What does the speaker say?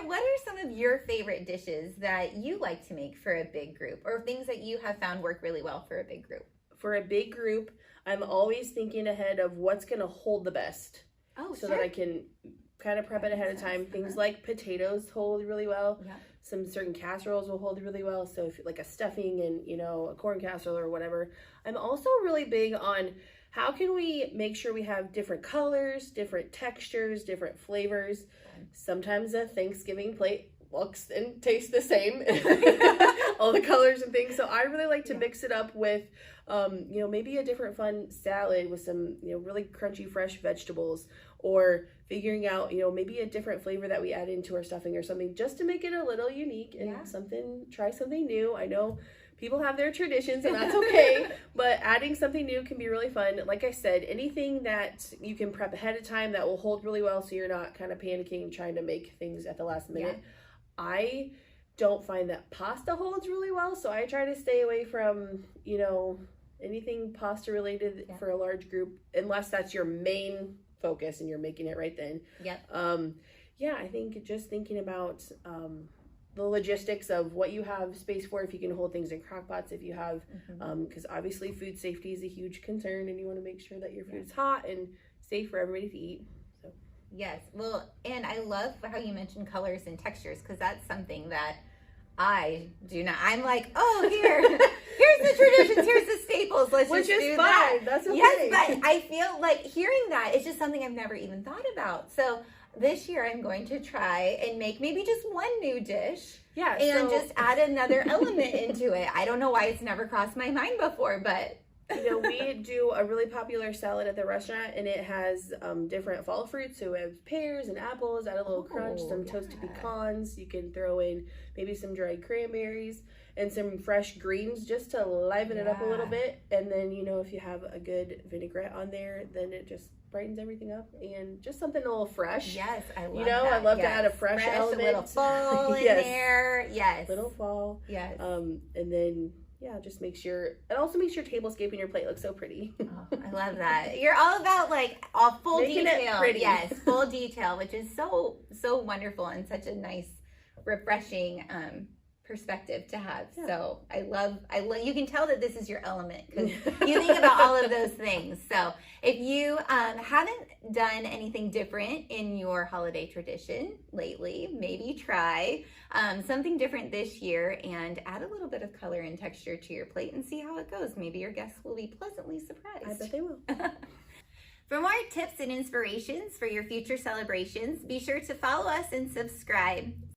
what are some of your favorite dishes that you like to make for a big group, or things that you have found work really well for a big group? For a big group, I'm always thinking ahead of what's going to hold the best. Oh, so sure. that I can kind of prep it ahead of time. Things like potatoes hold really well. Yeah. Some certain casseroles will hold really well. So if like a stuffing and, a corn casserole or whatever. I'm also really big on how can we make sure we have different colors, different textures, different flavors. Sometimes a Thanksgiving plate looks and tastes the same. All the colors and things. So I really like to mix it up with, maybe a different fun salad with some, really crunchy, fresh vegetables, or figuring out, maybe a different flavor that we add into our stuffing or something, just to make it a little unique and try something new. I know people have their traditions and that's okay, but adding something new can be really fun. Like I said, anything that you can prep ahead of time that will hold really well so you're not kind of panicking and trying to make things at the last minute. I don't find that pasta holds really well, so I try to stay away from, anything pasta related for a large group, unless that's your main focus and you're making it right then. I think just thinking about the logistics of what you have space for, if you can hold things in crock pots, if you have, because obviously food safety is a huge concern and you want to make sure that your food's hot and safe for everybody to eat. So. Yes, well, and I love how you mentioned colors and textures, because that's something that I do not. I'm like, oh, here's the traditions, here's the staples. Let's just do that. That's okay. Yes, but I feel like hearing that is just something I've never even thought about. So this year I'm going to try and make maybe just one new dish. And just add another element into it. I don't know why it's never crossed my mind before, but we do a really popular salad at the restaurant, and it has different fall fruits. So we have pears and apples, add a little crunch, some toasted pecans. You can throw in maybe some dried cranberries and some fresh greens just to liven it up a little bit. And then, if you have a good vinaigrette on there, then it just brightens everything up, and just something a little fresh. Yes, I love that. I love to add a fresh element. A little fall in there. Yes. Little fall. Yes. And then just make sure, and also make sure your tablescape and your plate look so pretty. Oh, I love that. You're all about full making detail. It pretty. Yes, full detail, which is so wonderful and such a nice, refreshing perspective to have. So I love, you can tell that this is your element, because you think about all of those things. So if you haven't done anything different in your holiday tradition lately, maybe try something different this year and add a little bit of color and texture to your plate and see how it goes. Maybe your guests will be pleasantly surprised. I bet they will. For more tips and inspirations for your future celebrations, be sure to follow us and subscribe.